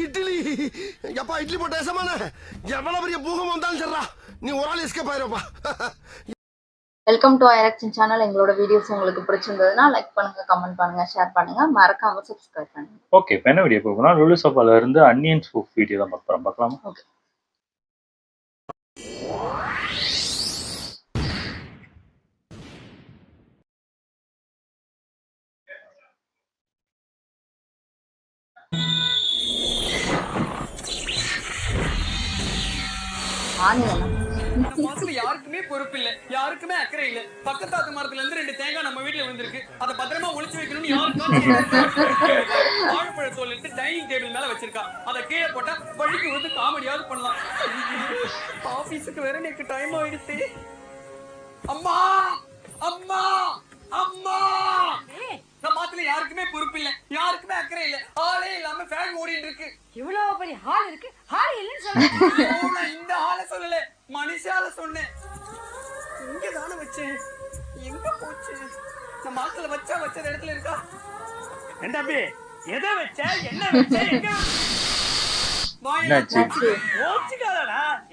இட்லி எப்பா இட்லி போட்ட ஏசமான எவ்வளவு பெரிய பூகம் வந்தாலும் சரிடா நீ ஒரு ஆள் எஸ்கேப் ஆயிருப்பா. வெல்கம் டு ஐரக்ஷன் சேனல். எங்களோட வீடியோஸ் உங்களுக்கு பிடிச்சிருந்ததுன்னா லைக் பண்ணுங்க, கமெண்ட் பண்ணுங்க, ஷேர் பண்ணுங்க, மறக்காம சப்ஸ்கிரைப் பண்ணுங்க. ஓகே, இப்போ என்ன வீடியோ பார்க்கணும்? லுலு சோபால இருந்து அன்னியன் சூப் வீடியோ தான் பார்க்கலாமா? ஓகே. யாருக்குமே பொறுப்பு இல்ல, யாருக்குமே அக்கறை இல்ல. பக்கத்தாத்து மரத்துல இருந்து 2 தேங்காய் நம்ம வீட்டுல விழுந்திருக்கு. அதை பத்திரமா ஒளிச்சு வைக்கணும்னு வாழைப்பழ தோல் எடுத்து டைனிங் டேபிள் மேல வச்சிருக்கா. அதை கீழே போட்டா வழிக்கு வந்து காமெடியாவது பண்ணலாம். ஆபீஸுக்கு வேற எனக்கு டைம் ஆயிடுச்சு. அம்மா அம்மா அம்மா, மாத்துல யாருக்குமே பொறுப்பு இல்ல, யாருக்குமே அக்கறை இல்ல. ஆளே இல்லாம ஃபேன் ஓடிட்டு இருக்கு. இவ்வளவு பெரிய ஹால் இருக்கு, ஹால் இல்லன்னு சொல்றேன். இந்த ஹால சொல்லல, மனுஷால சொன்னேன். இங்க தானே வச்சேன், எங்க போச்சு? நம்ம மாத்துல வச்ச இடத்துல இருக்கா? தம்பி, எதை வச்ச, என்ன வச்ச, எங்க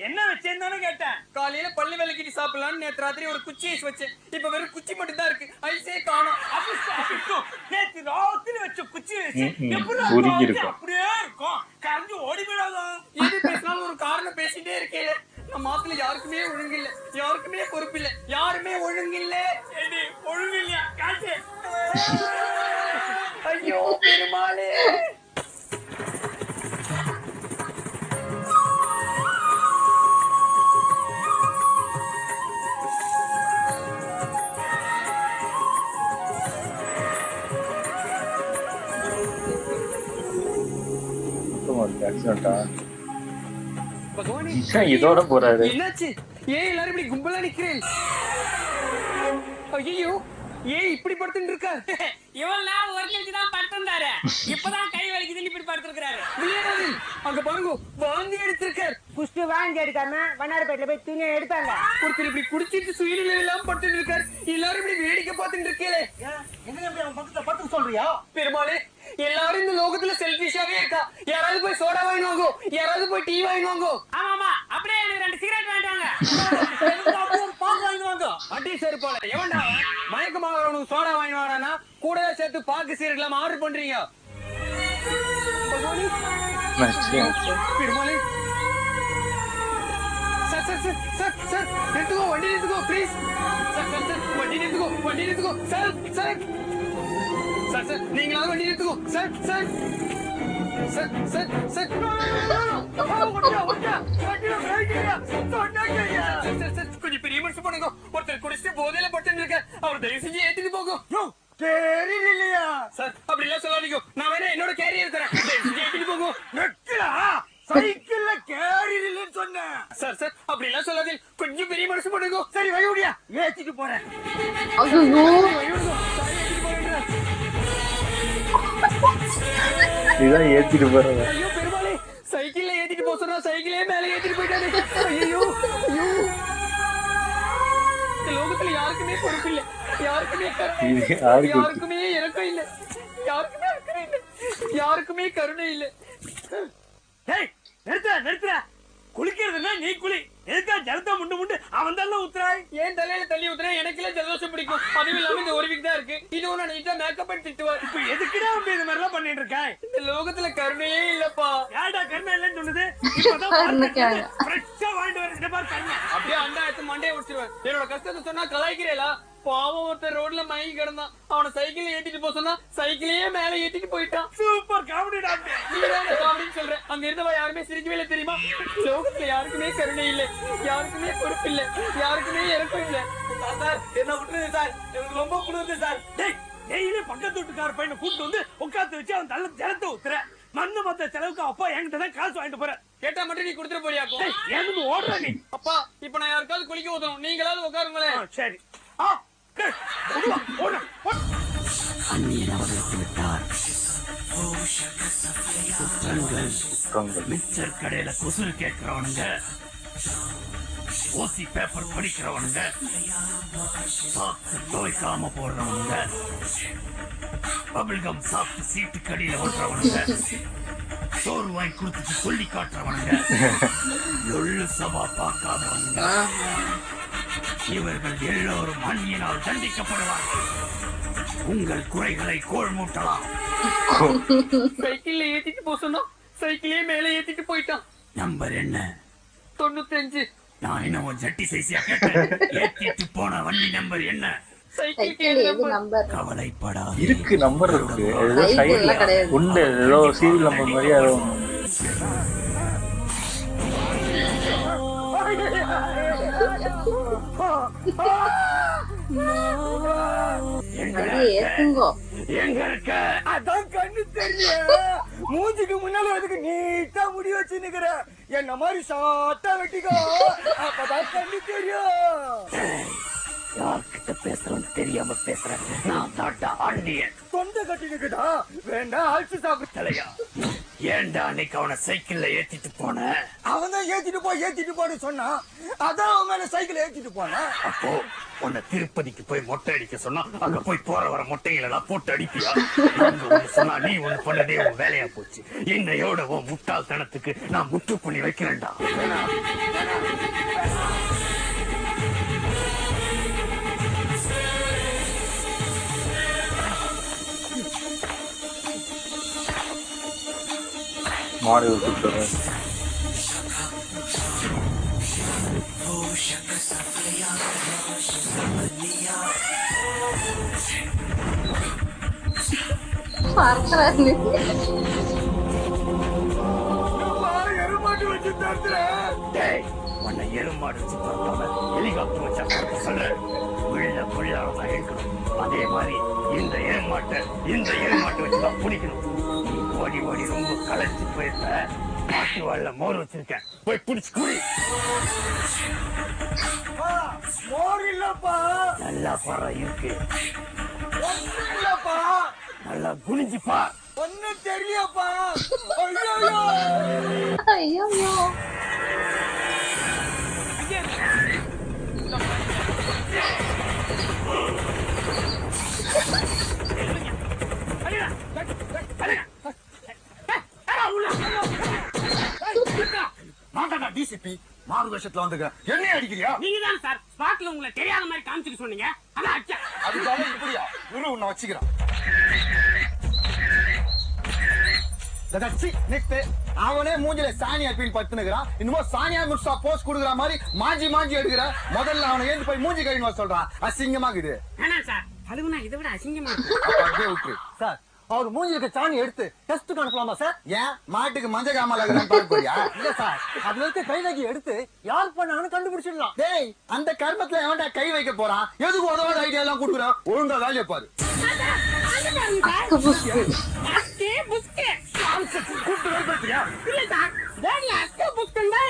என்ன வச்சேன்னு கேட்டேன். காலையில பள்ளி விளக்கிட்டு சாப்பிடலான்னு நேற்று ராத்திரி ஒரு குச்சி ஐஸ் வச்சேன். இப்ப வெறும் குச்சி மட்டும் தான் இருக்கு, ஐஸே காணோம். நேற்று ராத்திரி வச்ச குச்சி அப்படியே இருக்கும், கரைஞ்சு ஓடி போயிடாதான். எது பேசினாலும் ஒரு காரணம் பேசிட்டே இருக்கே. நம்ம மாத்துல யாருக்குமே ஒழுங்கு இல்ல, யாருக்குமே பொறுப்பு இல்ல, யாருமே ஒழுங்கு இல்ல. ஒழுங்கு இல்லையா? காசு. ஐயோ பெருமாளே. இதோட போறாரு. என்னாச்சு? ஏன் எல்லாரும் இப்படி கும்பலா நிக்கிறேன்? ஐயோ, ஏன் இப்படி படுத்துட்டு இருக்காரு? இவெல்லாம் ஒரு நிமிஷம் தான் படுத்திருந்தாரு, இப்பதான் கை வலிக்குதுன்னு இப்படி படுத்திருக்காரு. அங்க பாருங்க, வாந்தி எடுத்திருக்காரு. குஷ்டு வாங்கி எடுக்காம வண்ணாரப்பேட்டில போய் துணியை எடுத்தாங்க. ஒருத்தர் இப்படி குடிச்சிட்டு சுயநிலை எல்லாம் படுத்துட்டு இருக்காரு. எல்லாரும் இப்படி வேடிக்கை பார்த்துட்டு இருக்கீங்களே. பத்து சொல்றியா? பெருமாளே, எல்லாரும் இந்த லோகத்துல செல்ஃபிஷாவே இருக்கா. யாராவது போய் சோடா வாங்கிவாங்க, யாராவது போய் டீ வாங்கிவாங்க. ஆமா, அப்படியே 2 சிகரெட் வாங்கிட்டாங்க. அடி சரி போல எவன்டா மயக்கமாக சோடா வாங்கி வாடானா கூட சேர்த்து பாக்கு சீரட் ஆர்டர் பண்றீங்க. பெருமாளே, sir sir sir sir sir நிறுத்துக்கோ, வண்டி நிறுத்துக்கோ ப்ளீஸ். சார் சார் சார் வண்டி நிறுத்துக்கோ, வண்டி நிறுத்துக்கோ. சார் சார் சார் சார் நீங்களாவது வண்டி நிறுத்துக்கோ. Sir sir sir sir sir கொஞ்சம் பெரிய மனுஷன் பண்ணுங்க. ஒருத்தர் குடிச்சிட்டு போதையில பட்டு இருக்க, அவர் தயவு செஞ்சு ஏத்திட்டு போகும். தெரியலையா சார்? அப்படி எல்லாம் சொல்லாதீங்க, நான் வேணா என்னோட கேரியர் தரேன், ஏத்திட்டு போகும். சைக்கிள்ல கேரியர் இல்லைன்னு சொன்னேன். சார் சார் அப்படி எல்லாம் சொல்லாதீங்க, கொஞ்சம் பெரிய மனுஷன் பண்ணுங்க. சரி வழிவிடியா, ஏத்திட்டு போறேன். இதான் ஏத்திட்டு போறேன். ஐயோ பெருமாளே, சைக்கிள்ல ஏத்திட்டு போக சொன்னா சைக்கிளே மேல ஏத்திட்டு போயிட்டாரு. ஐயோ ஐயோ, இந்த லோகத்துல யாருக்குமே பொறுப்பு இல்ல, யாருக்குமே யாருக்குமே இறக்கம் இல்ல, யாருக்குமே அக்கறை இல்ல, யாருக்குமே கருணை இல்ல. நிறுத்துற குளிக்கிறதுனா நீ குளி, எதுக்கா ஜலத்தை முண்டு அவன் தான் ஊத்துறாய். ஏன் தலையில தள்ளி ஊத்துறேன்? எனக்குல ஜலதோஷம் பிடிக்கும், அதுவும் இல்லாம இந்த ஒரு வீக் தான் இருக்கு. இது ஒண்ணு நீட்டா மேக்கப் பண்ணி திட்டுவார். இப்ப எதுக்குடா அப்படி இந்த மாதிரி எல்லாம் பண்ணிட்டு இருக்காய்? இந்த லோகத்துல கருணையே இல்லப்பா. ஏடா கருணை இல்லைன்னு சொல்லுது? இப்பதான் ஃப்ரெஷ்ஷா வாங்கிட்டு வர பாரு கருணை. அப்படியே அண்டா எடுத்து மண்டையை உடிச்சிருவேன். என்னோட கஷ்டத்தை சொன்னா கலாய்க்கிறேளா? பாவம், ஒருத்தர் ரோட்ல மயங்கி கிடந்தான், அவனை சைக்கிள் ஏத்திட்டு போக சொன்னா சைக்கிளையே மேல ஏத்திட்டு போயிட்டான். Super comedy doctor. காமெடின்னு சொல்றேன், அங்க இருந்தவா யாருமே சிரிக்கவே இல்லை தெரியுமா? லோகத்துல யாருக்குமே கருணை இல்லை, யாருக்குமே பொறுப்பு இல்லை, யாருக்குமே இறக்கம் இல்லை. சார் என்ன விட்டுருது சார், எனக்கு ரொம்ப குடுது சார். டெய்லி பக்கத்து வீட்டுக்கார பையனை கூப்பிட்டு வந்து உட்காந்து வச்சு அவன் தள்ள ஜலத்தை ஊத்துற. மண்ணு மத்த செலவுக்கு அப்பா என்கிட்ட தான் காசு வாங்கிட்டு போற. கேட்டா மட்டும் நீ கொடுத்துட்டு போறியாக்கும்? ஏன்னு ஓடுற நீ? அப்பா, இப்ப நான் யாருக்காவது குளிக்க ஊத்தணும், நீங்களாவது உட்காருங்களேன். சரி மிச்சர் கடையில கொசு கேட்கிறவனுங்க ஓசி பேப்பர் படிக்கிறவனுங்க, சாக்ஸ் துவைக்காம போடுறவனுங்க, பபிள்கம் சாப்பிட்டு சீட்டு கடியில ஓட்டுறவனுங்க, சோறு வாங்கி கொடுத்துட்டு சொல்லி காட்டுறவனுங்க, எள்ளு சபா பார்க்காதவனுங்க, இவர்கள் எல்லோரும் அந்நியனால் தண்டிக்கப்படுவார்கள். உங்கள் குறைகளை கோள் மூட்டலாம். சைக்கிள்ல ஏத்திட்டு போக சொன்னா சைக்கிளே மேல ஏத்திட்டு போயிட்டான். நம்பர் என்ன? 95. நான் என்ன உன் ஜட்டி சைஸியா கேட்டேன்? ஏத்திட்டு போன வண்டி நம்பர் என்ன? சைக்கிள் எது நம்பர் கவலைப்படா. இருக்கு, நம்பர் இருக்கு. ஏதோ சைக்கிள் சைடுல கிடையாது. உண்டு, ஏதோ சீரியல் நம்பர் மாதிரி ஏதோ ஒண்ணு. ஏத்துங்கோ. எங்க இருக்க? அதான் கண்ணு தெரியல. மூஞ்சிக்கு முன்னால அதுக்கு நீட்டா முடி வச்சு நிக்கிற. என்ன மாதிரி சாட்டா வெட்டிக்கோ, அப்பதான் கண்ணு தெரியும். யார்கிட்ட பேசுறோம் தெரியாம பேசுறேன். நான் தாட்டா ஆண்டியன். தொண்டை கட்டி நிக்குதா? வேண்டாம், அழிச்சு சாப்பிடு. தலையா, ஏன்டா அன்னைக்கு அவனை சைக்கிள்ல ஏத்திட்டு போன? அவன் தான் ஏத்திட்டு போன்னு சொன்னான். அதான் அவன் மேல சைக்கிள் ஏத்திட்டு போனேன். அப்போ உன்னை திருப்பதிக்கு போய் மொட்டை அடிக்க சொன்னா அங்க போய் போற வர மொட்டைகளை எல்லாம் போட்டு அடிப்பியா? அங்க ஒண்ணு சொன்னா நீ ஒண்ணு பண்ணதே உன் வேலையா போச்சு. என்னையோட உன் முட்டாள்தனத்துக்கு நான் முற்று பண்ணி வைக்கிறேன்டா. மாடு கொடுத்துறேன். பார்க்கறாரு. எருமாட்டு வச்சு தந்துறேன். டேய், உன்னை எருமாடு வச்சு பார்க்காம ஹெலிகாப்டர் வச்சா பார்க்க சொல்றேன். புள்ளாதான் இருக்கணும். அதே மாதிரி இந்த எருமாட்டை வச்சுதான் பிடிக்கணும். நீ ஓடி ஓடி ரொம்ப களைச்சு போயிருக்க. காட்டு வாழ மோர் வச்சிருக்கேன், போய் பிடிச்சு குடி. மோர் இல்லப்பா, நல்லா பாரா இருக்கு, ஒண்ணும் இல்லப்பா, நல்லா குனிஞ்சு பார். ஒண்ணும் தெரியப்பா. ஐயோ ஐயோ டிசிபி மாறு வருஷத்துல வந்துக்கிறேன். என்ன அடிக்கிறியா? நீங்க தான் சார் ஸ்பாட்ல உங்களை தெரியாத மாதிரி காமிச்சிட்டு சொன்னீங்க. அதான் அச்சா. அதுக்காக இப்படியா? உன்னை வச்சுக்கிறான். அவனே மூஞ்சில சானியா பீன் பத்துனுக்குறான். இன்னும் சானியா முஸ்டா போஸ்ட் குடுக்குற மாதிரி மாஞ்சி எடுக்கிற. முதல்ல அவனை ஏந்து போய் மூஞ்சி கழிவு சொல்றான். அசிங்கமாக்குது. வேணாம் சார், கழுவுனா இதை விட அசிங்கமா விட்டுரு சார். அவர் மூஞ்சி இருக்க சாணி எடுத்து டெஸ்ட் அனுப்பலாமா சார்? ஏன் மாட்டுக்கு மஞ்சள் காமலா பார்க்க போறியா? இல்ல சார், அதுல இருக்க கை நகி எடுத்து யார் பண்ணாங்கன்னு கண்டுபிடிச்சிடலாம். டேய், அந்த கர்மத்துல எவன்டா கை வைக்க போறான்? எதுக்கு உதவாத ஐடியா எல்லாம் கொடுக்குறான்? ஒழுங்கா வேலையை பாரு.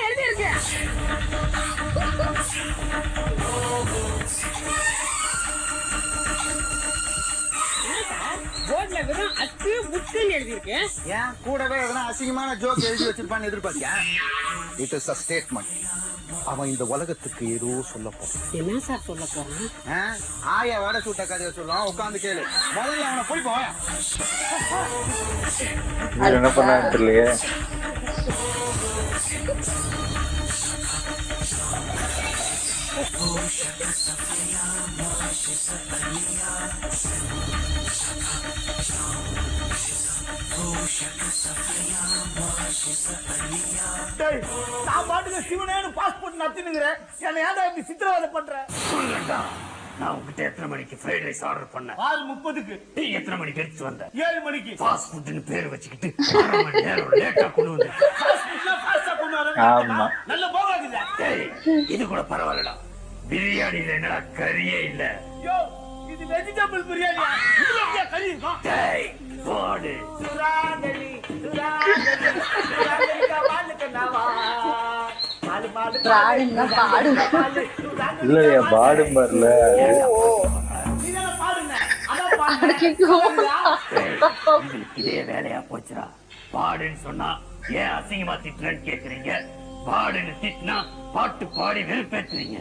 எழுதி இருக்கு. போர்ட்ல வெறும் அச்சு புக்குன்னு எழுதி இருக்கு. ஏன் கூடவே எதனா அசிங்கமான ஜோக் எழுதி வச்சிருப்பான்னு எதிர்பார்த்தியா? It is a statement. அவன் இந்த உலகத்துக்கு ஏதோ சொல்ல போறான். என்ன சார் சொல்ல போறான்? ஆயா வடை சுட்ட கதையை சொல்லுவான். உட்காந்து கேளு. முதல்ல அவனை போய் போய. என்ன பண்ணான்னு தெரியலையே. நான் பாட்டுக்கு சிவனேன்னு பாஸ்போர்ட் நடத்தினுங்கிறேன். என்ன ஏன்டா இப்படி சித்திரவதை பண்ற? சொல்லுடா, நான் உங்ககிட்ட எத்தனை மணிக்கு ஃப்ரைட் ரைஸ் ஆர்டர் பண்ணேன்? 6:30. நீ எத்தனை மணிக்கு எடுத்து வந்த? 7 மணிக்கு. ஃபாஸ்ட் ஃபுட்னு பேர் வச்சுக்கிட்டு 1/2 மணி நேரம் லேட்டா கொண்டு வந்து. ஃபாஸ்ட் ஃபுட்னா ஃபாஸ்டா கொண்டு வர. ஆமா, நல்ல போகாதுல. டேய், இது கூட பரவாயில்லடா. பிரியாணில என்னடா கறியே இல்ல. யோ, இது வெஜிடபிள் பிரியாணியா? இதுல என்ன கறி இருக்கும்? டேய், போடு. சுராங்கலி கண்ணாவா. பிராடுன்னா பாடு. இல்லையா பாடும் வரல. இதே வேலையா போச்சுடா. பாடுன்னு சொன்னா ஏன் அசிங்கமா திட்டுறேன்னு கேக்குறீங்க. பாடுன்னு திட்டினா பாட்டு பாடி வெறுப்பேத்துறீங்க.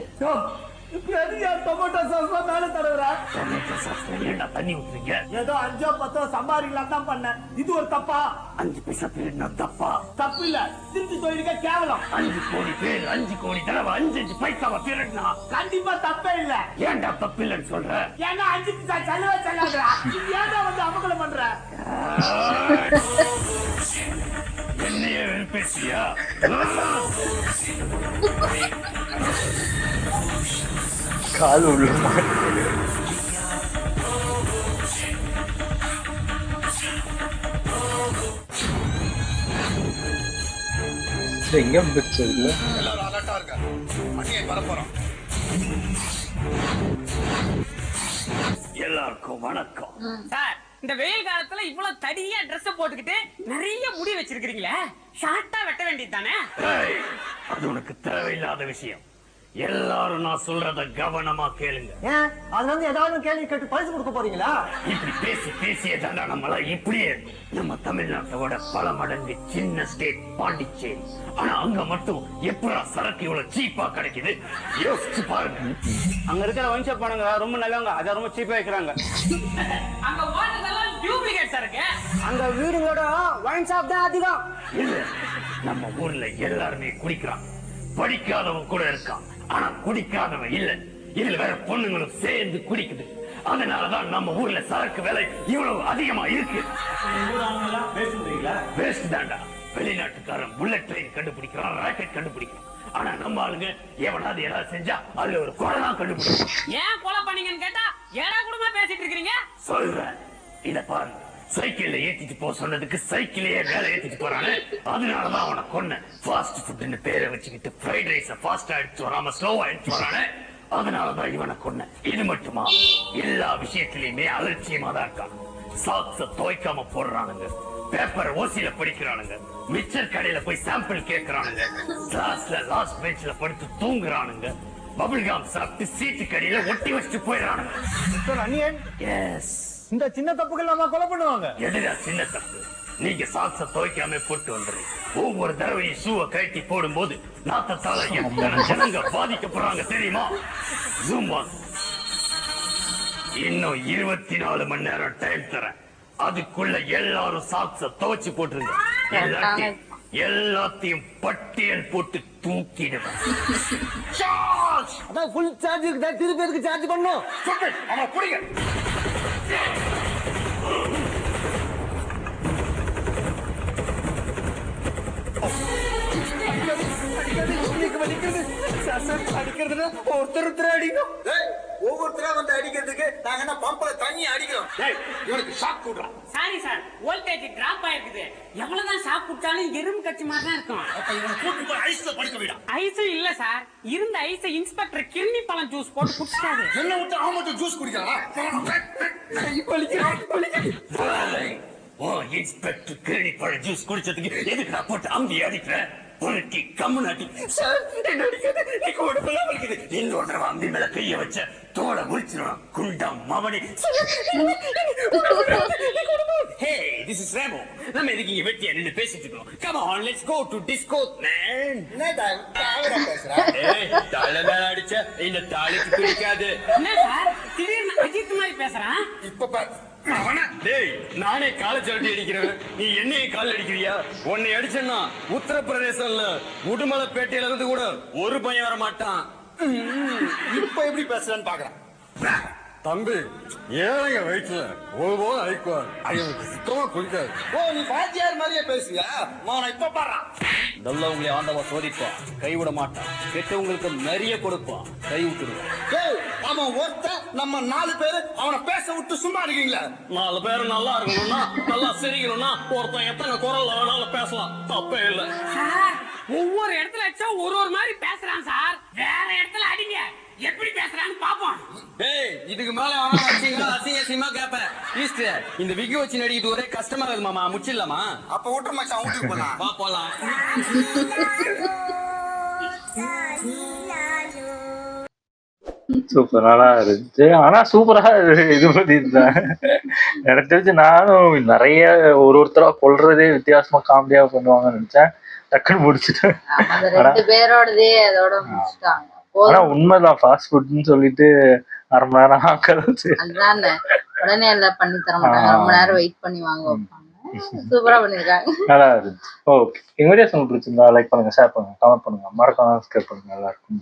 டொமேட்டோ சாஸ் மேல தடவுறா. டொமேட்டோ சாஸ்ல ஏன்டா தண்ணி ஊத்துறீங்க? ஏதோ 5 10 சம்பாதிக்கலாம் தான் பண்ணேன். இது ஒரு தப்பா? 5 பைசா திருடினா தப்பா? தப்பு இல்ல, திருட்டு தொழிலுக்கு கேவலம். 5 கோடி பேர் 5 கோடி தடவை 5 பைசாவை திருடினா கண்டிப்பா தப்பே இல்ல. ஏன்டா தப்பு இல்லைன்னு சொல்ற? ஏன்னா 5 பைசா செலவே செல்லாதடா. ஏன்டா வந்து அமகலம் பண்ற? என்னையே வெறுப்பேசியா? கால் உள்ள எங்க பிடிச்சது? எல்லாரும் அலர்ட்டா இருங்க. அண்ணியை வரப்போறோம். எல்லாருக்கும் வணக்கம். சார், இந்த வெயில் காலத்துல இவ்வளவு தடியா Dress போட்டுக்கிட்டு நிறைய முடி வச்சிருக்கீங்களே, ஷார்ட்டா வெட்ட வேண்டியது தானே? ஏய், அது உனக்கு தேவையில்லாத விஷயம். எல்லாரும் நான் சொல்றத கவனமா கேளுங்க. ஏன் அது வந்து ஏதாவது கேள்வி கேட்டு பரிசு கொடுக்க போறீங்களா? இப்படி பேசி பேசியே தாண்டா நம்மள இப்படியே நம்ம தமிழ்நாட்டோட பல மடங்கு சின்ன ஸ்டேட் பாண்டிச்சேரி. ஆனா அங்க மட்டும் எப்படா சரக்கு இவ்வளவு சீப்பா கிடைக்குது யோசிச்சு பாருங்க. அங்க இருக்கிற ஒயின் ஷாப் போனங்க ரொம்ப நல்லவங்க, அதை ரொம்ப சீப்பா வைக்கிறாங்க. அங்க ஓட்டதெல்லாம் டூப்ளிகேட் இருக்கு. அங்க வீடுங்களோட ஒயின் ஷாப் தான் அதிகம். இல்ல, நம்ம ஊர்ல எல்லாருமே குடிக்கிறான். படிக்காதவன் கூட இருக்கான், ஆனா குடிக்காதவன் இல்ல. இதுல வேற பொண்ணுங்களும் சேர்ந்து குடிக்குது. அதனாலதான் நம்ம ஊர்ல சரக்கு விலை இவ்வளவு அதிகமா இருக்கு. வேஸ்ட் தாண்டா. வெளிநாட்டுக்காரன் புல்லட் ட்ரெயின் கண்டுபிடிக்கிறான், ராக்கெட் கண்டுபிடிக்கிறான். ஆனா நம்ம ஆளுங்க எவனாவது ஏதாவது செஞ்சா அதுல ஒரு கொலைதான் கண்டுபிடிக்கும். ஏன் கொலை பண்ணீங்கன்னு கேட்டா ஏடா கூடமா பேசிட்டு இருக்கீங்க? சொல்றேன், இத பாருங்க. சைக்கிள்ல ஏத்திட்டு போக சொன்னதுக்கு சைக்கிளையே மேல ஏத்திட்டு போறானே, அதனாலதான் அவனை கொன்ன. ஃபாஸ்ட் ஃபுட்னு பேரை வச்சுக்கிட்டு ஃப்ரைட் ரைஸ ஃபாஸ்டா எடுத்து வராம ஸ்லோவா எடுத்து வரானே, அதனாலதான் இவனை கொன்ன. இது மட்டுமா, எல்லா விஷயத்திலயுமே அலட்சியமா தான் இருக்கான். சாக்ஸ துவைக்காம போடுறானுங்க, பேப்பர் ஓசியில படிக்கிறானுங்க, மிச்சர் கடையில போய் சாம்பிள் கேட்கறானுங்க, கிளாஸ்ல லாஸ்ட் பெஞ்ச்ல படுத்து தூங்குறானுங்க, பபிள்காம் சாப்பிட்டு சீட்டு கடையில ஒட்டி வச்சுட்டு போயிடறானுங்க. அண்ணியன், எஸ், இந்த சின்ன தப்புகள் நம்ம கொலை பண்ணுவாங்க. எதுடா சின்ன தப்பு? நீங்க சாக்ஸ துவைக்காம போட்டு வந்துடுறீங்க. ஒவ்வொரு தடவையும் ஷூவை கழட்டி போடும் போது நாத்தத்தால எத்தனை ஜனங்க பாதிக்கப்படுறாங்க தெரியுமா? Zoom on. இன்னும் 24 மணி நேரம் டைம் தரேன். அதுக்குள்ள எல்லாரும் சாக்ஸ துவைச்சு போட்டுருங்க. எல்லாத்தையும் பட்டியல் போட்டு தூக்கிடுவேன். அதான் ஃபுல் சார்ஜ் தான், திருப்பி எதுக்கு சார்ஜ் பண்ணும்? அவன் குடிங்க. ஒவ்வொருத்தரா வந்து அடிக்கிறதுக்கு நாங்க என்ன பம்பல தண்ணி அடிக்கிறோம்? இவனுக்கு ஷாக் கொடுறோம். சாரி சார், வோல்டேஜ் டிராப் ஆயிருக்குது. எவ்வளவுதான் ஷாக் குடிச்சாலும் எறும்பு கட்சி மாதிரி தான் இருக்கும். அப்ப இவனை கூட்டி போய் ஐஸ்ல படுக்க விடா. ஐஸும் இல்ல சார், இருந்த ஐஸை இன்ஸ்பெக்டர் கிர்னி பழம் ஜூஸ் போட்டு குடிச்சாரு. என்ன விட்டு அவன் மட்டும் ஜூஸ் குடிக்கிறானா? இன்ஸ்பெக்டர் கிரணி பழ ஜூஸ் குடிச்சதுக்கு எதுக்கு நான் போட்டு அம்பி அடிக்கிறேன்? பொறுக்கி கம்முன்னு அடி. சார், என்ன அடிக்காது, நீங்க உடம்பெல்லாம் வலிக்குது. இன்னொரு தடவை அம்பி மேல கைய வச்ச தோலை முறிச்சிடும். குண்டம் மவனி. Hey, this is Ramo. நம்ம எதுக்கு இங்க வெட்டியா நின்னு பேசிட்டு இருக்கோம்? Come on, let's go to disco, man. ஏய், தாள மேல அடிச்ச இந்த தாளிக்கு பிடிக்காது. என்ன சார், திடீர்னு அஜித் மாதிரி பேசுறான்? இப்ப பாரு. டேய், நானே காலேஜ் அடி அடிக்கிறேன், நீ என்னையே கால் அடிக்கிறியா? உன்னை அடிச்சேன்னா உத்தரப்பிரதேசம்ல உடுமலைப்பேட்டையில இருந்து கூட ஒரு பையன் வர மாட்டான். இப்ப எப்படி பேசுறேன்னு பாக்குறேன். தம்பி, ஏழைங்க வயிற்றுல ஒருபோது அழிக்குவார். எனக்கு சுத்தமா குடிக்காது. ஓ, நீ பாத்தியார் மாதிரியே பேசுவியா? நான் இப்ப பாடுறான். நல்லவங்களை ஆண்டவன் சோதிப்பான், கைவிட மாட்டான். கெட்டவங்களுக்கு நிறைய கொடுப்பான், கை விட்டுடுவான். ஏய், அவன் ஒருத்த நம்ம 4 பேரு அவனை பேச விட்டு சும்மா இருக்கீங்களா? 4 பேர் நல்லா இருக்கணும்னா, நல்லா சிரிக்கணும்னா ஒருத்தன் எத்தனை குரல்ல வேணாலும் பேசலாம், தப்பே இல்லை. சார், ஒவ்வொரு இடத்துல அடிச்சா ஒரு மாதிரி பேசுறான் சார். வேற இடத்துல அடிங்க, எப்படி பேசுறான்னு பாப்போம். ஏய், இதுக்கு மேல அசிங்கமா கேப்பேன். ப்ளீஸ், இந்த விக்கி வச்சு நடிக்கிறது ஒரே கஷ்டமா இருக்குது மாமா. முச்சிடலாமா? அப்ப விட்டு மச்சான், வீட்டுக்கு போலாம். வா போலாம். சூப்பர், நல்லா இருந்துச்சு. ஆனா சூப்பரா இது பண்ணிருந்தேன். எனக்கு தெரிஞ்சு நானும் நிறைய ஒருத்தரா கொல்றதே வித்தியாசமா காமெடியா பண்ணுவாங்கன்னு நினைச்சேன். டக்குன்னு முடிச்சுட்டு. அந்த 2 பேரோடதே அதோட முடிச்சுட்டாங்க. ஆனா உண்மைதான், ஃபாஸ்ட் ஃபுட்னு சொல்லிட்டு 1/2 மணி நேரம் ஆக்கறது. அதுதானே உடனே எல்லாம் பண்ணி தர மாட்டாங்க, ரொம்ப நேரம் வெயிட் பண்ணி வாங்க வைப்பாங்க. சூப்பரா பண்ணிருக்காங்க. நல்லா இருந்துச்சு. ஓகே, எங்க வீடியோஸ் உங்களுக்கு பிடிச்சிருந்தா லைக் பண்ணுங்க, ஷேர் பண்ணுங்க, கமெண்ட் பண்ணுங்க, மறக்காம சப்ஸ்கிரைப் பண்ணுங்க. நல்லா இருக்கும்.